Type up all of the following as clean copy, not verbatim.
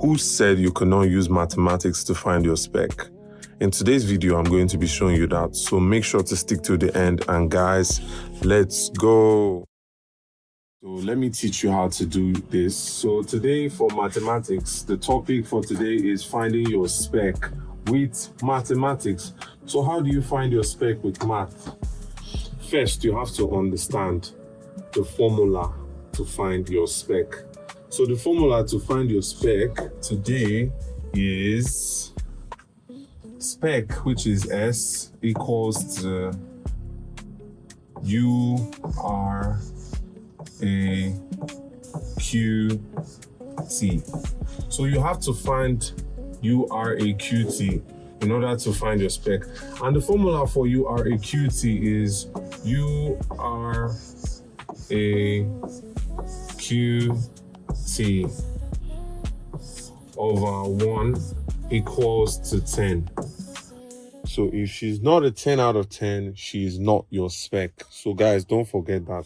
Who said you cannot use mathematics to find your spec? In today's video, I'm going to be showing you that, so make sure to stick to the end, and guys, let's go. So let me teach you how to do this. So today for mathematics, the topic for today is finding your spec with mathematics. So how do you find your spec with math? First, you have to understand the formula to find your spec. So the formula to find your spec today is spec, which is S, equals to U R A Q T. So you have to find U R A Q T in order to find your spec. And the formula for U R A Q T is U R A Q T over 1 equals to 10. So if she's not a 10 out of 10, she's not your spec. So guys, don't forget that.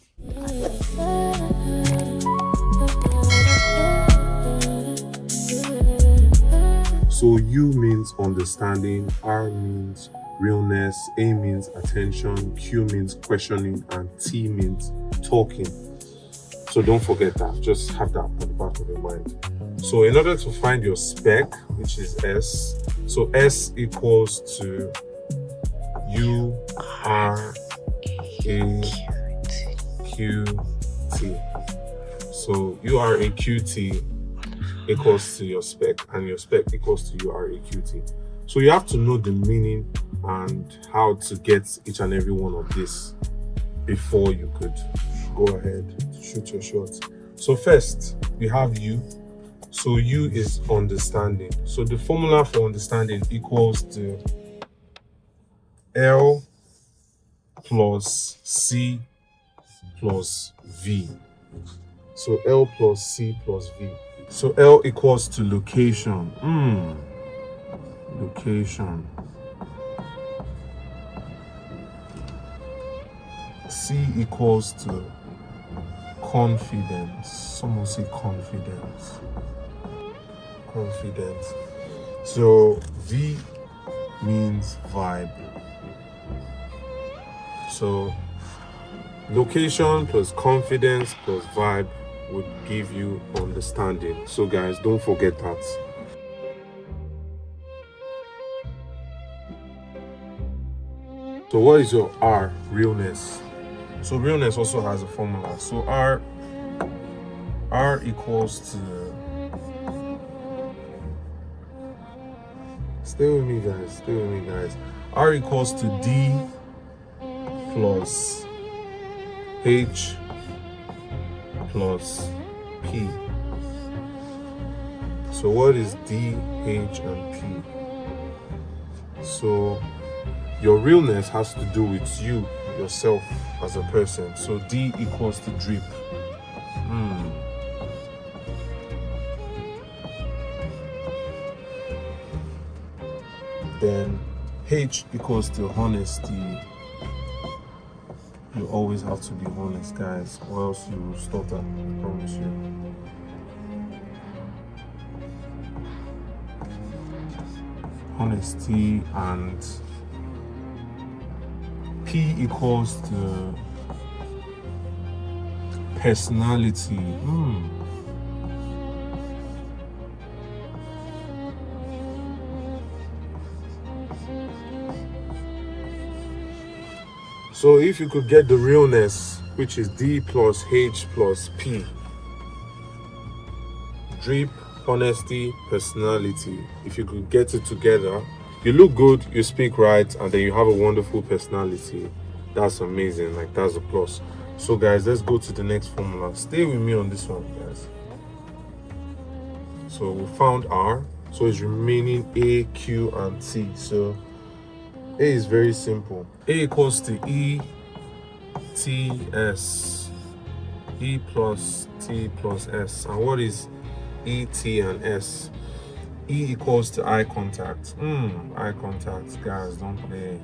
So U means understanding, R means realness, A means attention, Q means questioning, and T means talking. So don't forget that. Just have that at the back of your mind. So in order to find your spec, which is S, so S equals to U R A Q T. So U R A Q T equals to your spec, and your spec equals to U R A Q T. So you have to know the meaning and how to get each and every one of this before you could go ahead to shoot your shot. So first, we have U. So U is understanding. So the formula for understanding equals to L plus C plus V. So L plus C plus V. So L equals to location. Location. C equals to confidence. Someone say confidence. Confidence. So V means vibe. So location plus confidence plus vibe would give you understanding. So guys, don't forget that. So what is your R? Realness. So realness also has a formula. So R equals to, stay with me guys, R equals to D plus H plus P. So what is D, H, and P? So your realness has to do with you, yourself as a person. So D equals to drip. Then H equals to honesty. You always have to be honest, guys, or else you will stutter, I promise you. Honesty. And P equals to personality. So if you could get the realness, which is D plus H plus P, drip, honesty, personality, if you could get it together, you look good, you speak right, and then you have a wonderful personality. That's amazing. Like, that's a plus. So guys, let's go to the next formula. Stay with me on this one, guys. So we found R, so it's remaining A, Q, and T. So A is very simple. A equals to E T S. E plus T plus S. And what is E, T, and S? E equals to eye contact. Eye contact, guys, don't play.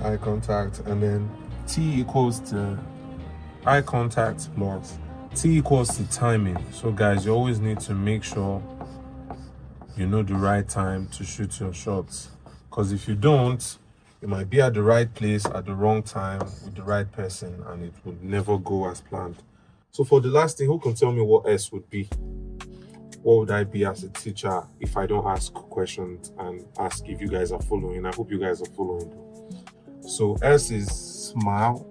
Eye contact, and then T equals to eye contact plus T equals to timing. So guys, you always need to make sure you know the right time to shoot your shots, because if you don't, you might be at the right place at the wrong time with the right person and it would never go as planned. So for the last thing, who can tell me what S would be? What would I be as a teacher if I don't ask questions and ask if you guys are following? I hope you guys are following. So S is smile.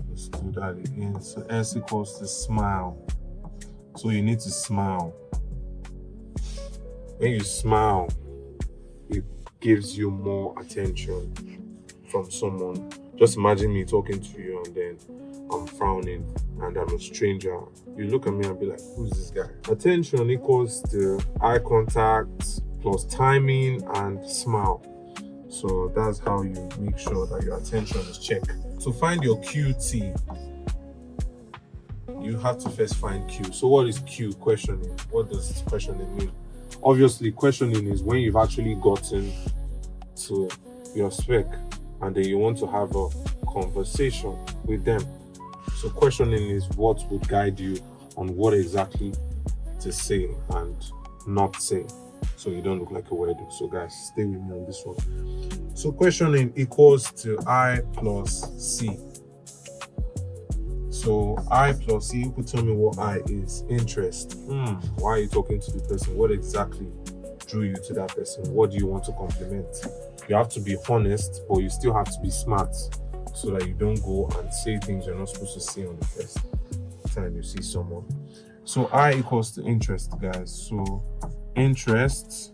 Let's do that again. So S equals to smile. So you need to smile. When you smile, it gives you more attention from someone. Just imagine me talking to you and then I'm frowning and I'm a stranger. You look at me and be like, who's this guy? Attention equals to eye contact plus timing and smile. So that's how you make sure that your attention is checked. So find your QT. You have to first find Q. So what is Q? Questioning. What does questioning mean? Obviously, questioning is when you've actually gotten to your spec and then you want to have a conversation with them. So questioning is what would guide you on what exactly to say and not say, so you don't look like a weirdo. So guys, stay with me on this one. So questioning equals to I plus C. So I plus C, you could tell me what I is. Interest. Why are you talking to the person? What exactly drew you to that person? What do you want to compliment? You have to be honest, but you still have to be smart so that you don't go and say things you're not supposed to say on the first time you see someone. So I equals to interest, guys. So interest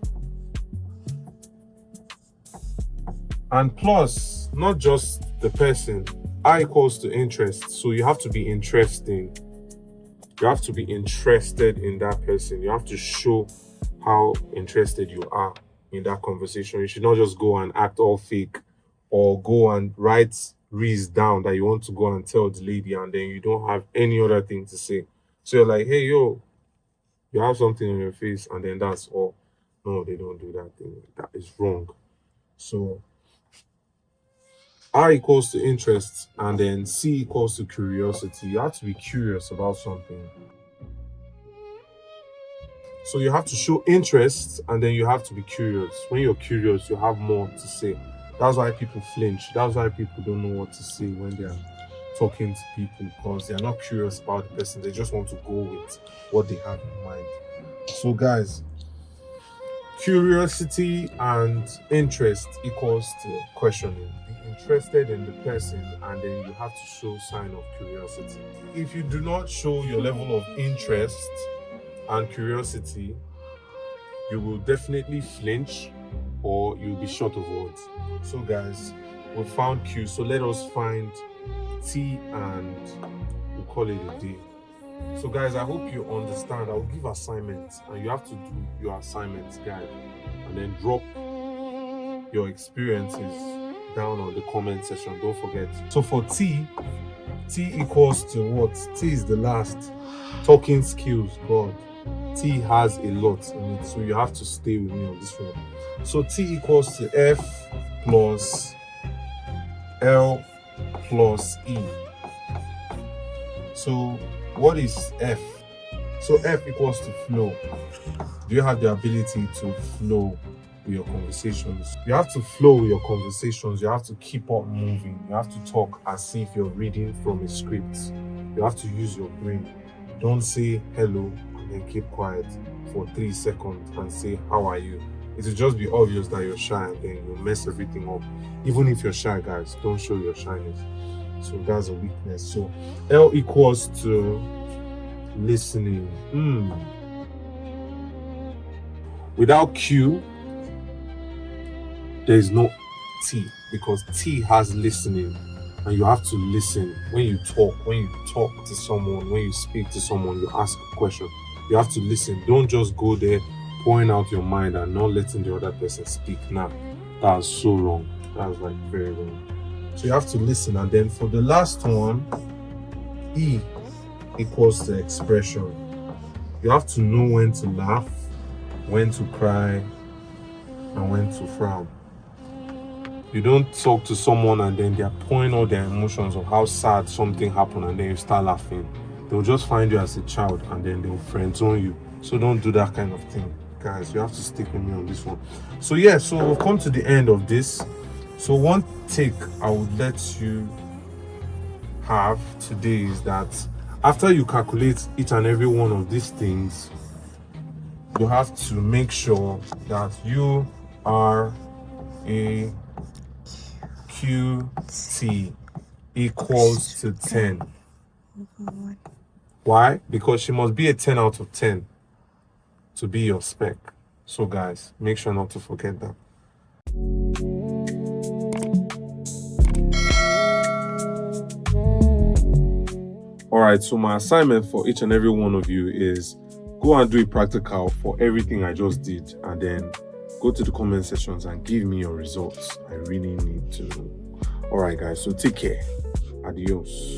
and plus, not just the person. I equals to interest. So you have to be interesting. You have to be interested in that person. You have to show how interested you are in that conversation. You should not just go and act all fake or go and write reads down that you want to go and tell the lady and then you don't have any other thing to say. So you're like, hey, yo, you have something on your face and then that's all. No, they don't do that thing. That is wrong. So R equals to interest and then C equals to curiosity. You have to be curious about something. So you have to show interest and then you have to be curious. When you're curious, you have more to say. That's why people flinch. That's why people don't know what to say when they're talking to people, because they're not curious about the person. They just want to go with what they have in mind. So guys, curiosity and interest equals to questioning. Be interested in the person and then you have to show sign of curiosity. If you do not show your level of interest and curiosity, you will definitely flinch or you'll be short of words. So guys, we found Q, so let us find T and we'll call it a day. So guys, I hope you understand. I will give assignments and you have to do your assignments, guys, and then drop your experiences down on the comment section. Don't forget. So for T equals to what? T is the last. Talking skills, God. T has a lot in it, so you have to stay with me on this one. So T equals to F plus L plus E. So what is F? So F equals to flow. Do you have the ability to flow with your conversations? You have to flow with your conversations. You have to keep up moving. You have to talk as if you're reading from a script. You have to use your brain. Don't say hello and then keep quiet for 3 seconds and say, how are you? It will just be obvious that you're shy and then you'll mess everything up. Even if you're shy, guys, don't show your shyness. So that's a weakness. So L equals to listening. Without Q, there is no T, because T has listening. And you have to listen when you talk to someone, when you speak to someone, you ask a question. You have to listen. Don't just go there pouring out your mind and not letting the other person speak. Now, that's so wrong. That's like very wrong. So you have to listen. And then for the last one, E equals to expression. You have to know when to laugh, when to cry, and when to frown. You don't talk to someone and then they're pouring all their emotions of how sad something happened and then you start laughing. They'll just find you as a child and then they'll friend zone you. So don't do that kind of thing, guys. You have to stick with me on this one. So yeah, so we've come to the end of this. So one take I would let you have today is that after you calculate each and every one of these things, you have to make sure that you are a QT equals to 10. Why? Because she must be a 10 out of 10 to be your spec. So guys, make sure not to forget that. Alright, so my assignment for each and every one of you is go and do a practical for everything I just did, and then go to the comment sections and give me your results. I really need to know. Alright guys, so take care. Adios.